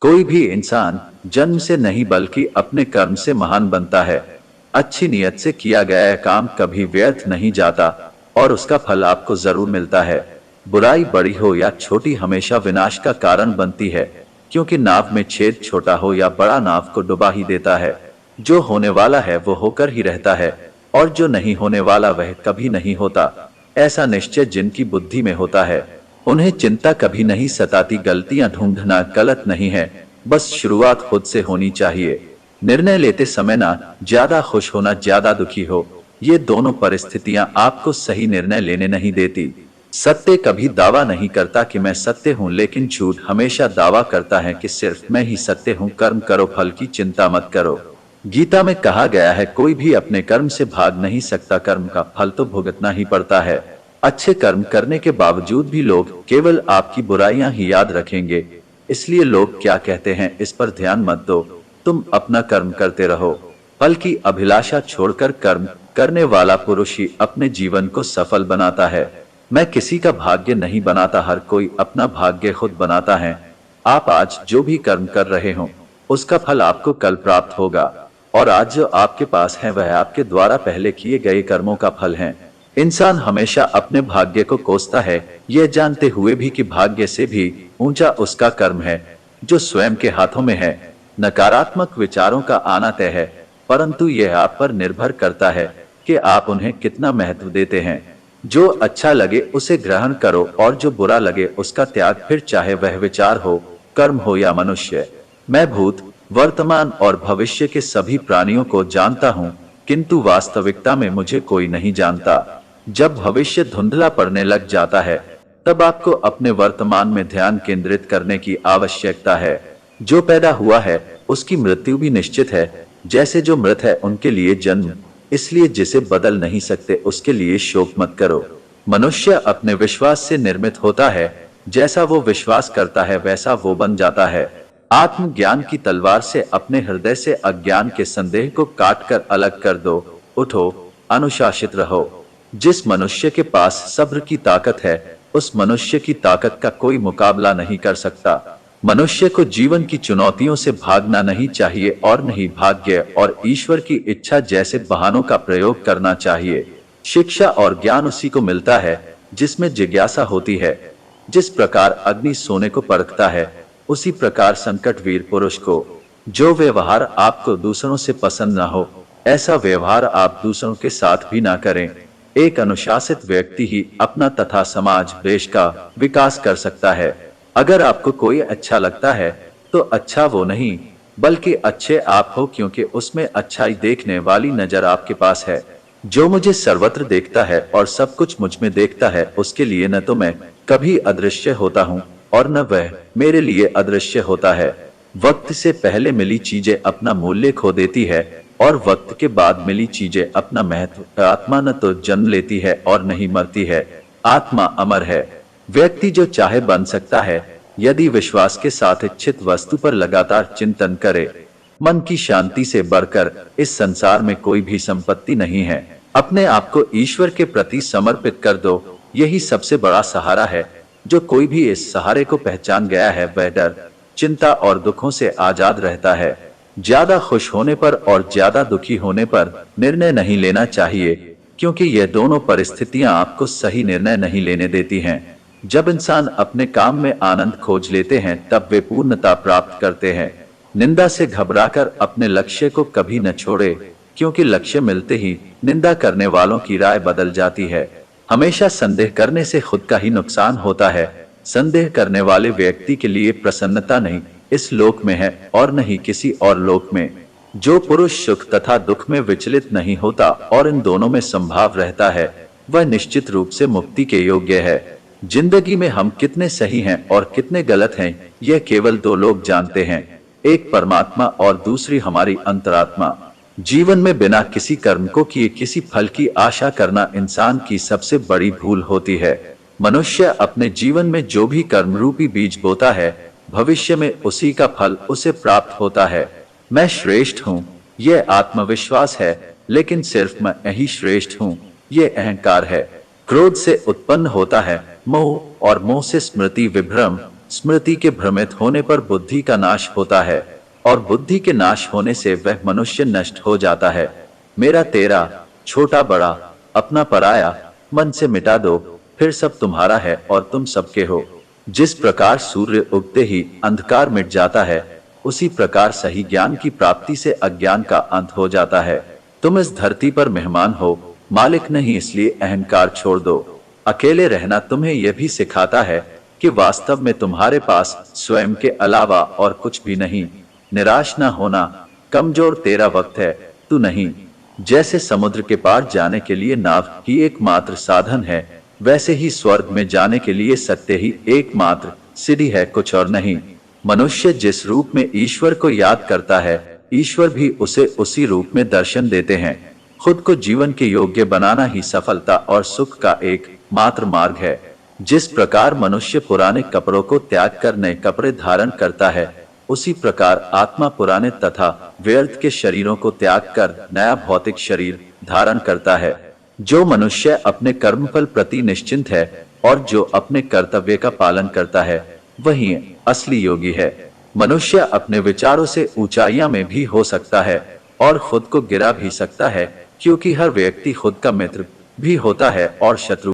कोई भी इंसान जन्म से नहीं बल्कि अपने कर्म से महान बनता है। अच्छी नीयत से किया गया काम कभी व्यर्थ नहीं जाता और उसका फल आपको जरूर मिलता है। बुराई बड़ी हो या छोटी हमेशा विनाश का कारण बनती है, क्योंकि नाव में छेद छोटा हो या बड़ा नाव को डुबा ही देता है। जो होने वाला है वो होकर ही रहता है और जो नहीं होने वाला वह कभी नहीं होता। ऐसा निश्चय जिनकी बुद्धि में होता है उन्हें चिंता कभी नहीं सताती। गलतियां ढूंढना गलत नहीं है, बस शुरुआत खुद से होनी चाहिए। निर्णय लेते समय ना ज्यादा खुश होना ज्यादा दुखी हो, ये दोनों परिस्थितियां आपको सही निर्णय लेने नहीं देती। सत्य कभी दावा नहीं करता कि मैं सत्य हूं, लेकिन झूठ हमेशा दावा करता है कि सिर्फ मैं ही सत्य हूं। कर्म करो, फल की चिंता मत करो। गीता में कहा गया है, कोई भी अपने कर्म से भाग नहीं सकता, कर्म का फल तो भुगतना ही पड़ता है। अच्छे कर्म करने के बावजूद भी लोग केवल आपकी बुराइयां ही याद रखेंगे, इसलिए लोग क्या कहते हैं इस पर ध्यान मत दो। तुम अपना कर्म करते रहो। फल की अभिलाषा छोड़कर कर्म करने वाला पुरुष ही अपने जीवन को सफल बनाता है। मैं किसी का भाग्य नहीं बनाता, हर कोई अपना भाग्य खुद बनाता है। आप आज जो भी कर्म कर रहे हो उसका फल आपको कल प्राप्त होगा, और आज जो आपके पास है वह आपके द्वारा पहले किए गए कर्मों का फल है। इंसान हमेशा अपने भाग्य को कोसता है, यह जानते हुए भी कि भाग्य से भी ऊंचा उसका कर्म है जो स्वयं के हाथों में है। नकारात्मक विचारों का आना तय है, परंतु यह आप पर निर्भर करता है कि आप उन्हें कितना महत्व देते हैं। जो अच्छा लगे उसे ग्रहण करो और जो बुरा लगे उसका त्याग, फिर चाहे वह विचार हो, कर्म हो या मनुष्य। मैं भूत, वर्तमान और भविष्य के सभी प्राणियों को जानता हूँ, किंतु वास्तविकता में मुझे कोई नहीं जानता। जब भविष्य धुंधला पड़ने लग जाता है तब आपको अपने वर्तमान में ध्यान केंद्रित करने की आवश्यकता है। जो पैदा हुआ है उसकी मृत्यु भी निश्चित है, जैसे जो मृत है उनके लिए जन्म, इसलिए जिसे बदल नहीं सकते उसके लिए शोक मत करो। मनुष्य अपने विश्वास से निर्मित होता है, जैसा वो विश्वास करता है वैसा वो बन जाता है। आत्मज्ञान की तलवार से अपने हृदय से अज्ञान के संदेह को काटकर अलग कर दो। उठो, अनुशासित रहो। जिस मनुष्य के पास सब्र की ताकत है उस मनुष्य की ताकत का कोई मुकाबला नहीं कर सकता। मनुष्य को जीवन की चुनौतियों से भागना नहीं चाहिए और नहीं भाग्य और ईश्वर की इच्छा जैसे बहानों का प्रयोग करना चाहिए। शिक्षा और ज्ञान उसी को मिलता है जिसमें जिज्ञासा होती है। जिस प्रकार अग्नि सोने को परखता है, उसी प्रकार संकट वीर पुरुष को। जो व्यवहार आपको दूसरों से पसंद न हो, ऐसा व्यवहार आप दूसरों के साथ भी ना करें। एक अनुशासित व्यक्ति ही अपना तथा समाज देश का विकास कर सकता है। अगर आपको कोई अच्छा लगता है तो अच्छा वो नहीं बल्कि अच्छे आप हो, क्योंकि उसमें अच्छाई देखने वाली नजर आपके पास है। जो मुझे सर्वत्र देखता है और सब कुछ मुझ में देखता है, उसके लिए न तो मैं कभी अदृश्य होता हूँ और न वह मेरे लिए अदृश्य होता है। वक्त से पहले मिली चीजें अपना मूल्य खो देती है और वक्त के बाद मिली चीजें अपना महत्व। आत्मा न तो जन्म लेती है और नहीं मरती है, आत्मा अमर है। व्यक्ति जो चाहे बन सकता है यदि विश्वास के साथ इच्छित वस्तु पर लगातार चिंतन करे। मन की शांति से बढ़कर इस संसार में कोई भी संपत्ति नहीं है। अपने आप को ईश्वर के प्रति समर्पित कर दो, यही सबसे बड़ा सहारा है। जो कोई भी इस सहारे को पहचान गया है वह डर, चिंता और दुखों से आजाद रहता है। ज्यादा खुश होने पर और ज्यादा दुखी होने पर निर्णय नहीं लेना चाहिए, क्योंकि यह दोनों परिस्थितियां आपको सही निर्णय नहीं लेने देती हैं। जब इंसान अपने काम में आनंद खोज लेते हैं तब वे पूर्णता प्राप्त करते हैं। निंदा से घबराकर अपने लक्ष्य को कभी न छोड़े, क्योंकि लक्ष्य मिलते ही निंदा करने वालों की राय बदल जाती है। हमेशा संदेह करने से खुद का ही नुकसान होता है। संदेह करने वाले व्यक्ति के लिए प्रसन्नता नहीं इस लोक में है और नहीं किसी और लोक में। जो पुरुष सुख तथा दुख में विचलित नहीं होता और इन दोनों में संभाव रहता है, वह निश्चित रूप से मुक्ति के योग्य है। जिंदगी में हम कितने सही हैं और कितने गलत हैं, यह केवल दो लोग जानते हैं, एक परमात्मा और दूसरी हमारी अंतरात्मा। जीवन में बिना किसी कर्म को किए किसी फल की आशा करना इंसान की सबसे बड़ी भूल होती है। मनुष्य अपने जीवन में जो भी कर्म रूपी बीज बोता है, भविष्य में उसी का फल उसे प्राप्त होता है। मैं श्रेष्ठ हूँ, यह आत्मविश्वास है, लेकिन सिर्फ मैं ही श्रेष्ठ हूँ, ये अहंकार है। क्रोध से उत्पन्न होता है मोह और मोह से स्मृति विभ्रम स्मृति के भ्रमित होने पर बुद्धि का नाश होता है और बुद्धि के नाश होने से वह मनुष्य नष्ट हो जाता है। मेरा तेरा, छोटा बड़ा, अपना पराया, मन से मिटा दो, फिर सब तुम्हारा है और तुम सबके हो। जिस प्रकार सूर्य उगते ही अंधकार मिट जाता है, उसी प्रकार सही ज्ञान की प्राप्ति से अज्ञान का अंत हो जाता है। तुम इस धरती पर मेहमान हो, मालिक नहीं, इसलिए अहंकार छोड़ दो। अकेले रहना तुम्हें यह भी सिखाता है कि वास्तव में तुम्हारे पास स्वयं के अलावा और कुछ भी नहीं। निराश न होना, कमजोर तेरा वक्त है, तू नहीं। जैसे समुद्र के पार जाने के लिए नाव ही एकमात्र साधन है, वैसे ही स्वर्ग में जाने के लिए सत्य ही एकमात्र सीढ़ी है, कुछ और नहीं। मनुष्य जिस रूप में ईश्वर को याद करता है, ईश्वर भी उसे उसी रूप में दर्शन देते हैं। खुद को जीवन के योग्य बनाना ही सफलता और सुख का एक मात्र मार्ग है। जिस प्रकार मनुष्य पुराने कपड़ों को त्याग कर नए कपड़े धारण करता है, उसी प्रकार आत्मा पुराने तथा व्यर्थ के शरीरों को त्याग कर नया भौतिक शरीर धारण करता है। जो मनुष्य अपने कर्मफल प्रति निश्चिंत है और जो अपने कर्तव्य का पालन करता है, वही असली योगी है। मनुष्य अपने विचारों से ऊंचाइयां में भी हो सकता है और खुद को गिरा भी सकता है, क्योंकि हर व्यक्ति खुद का मित्र भी होता है और शत्रु।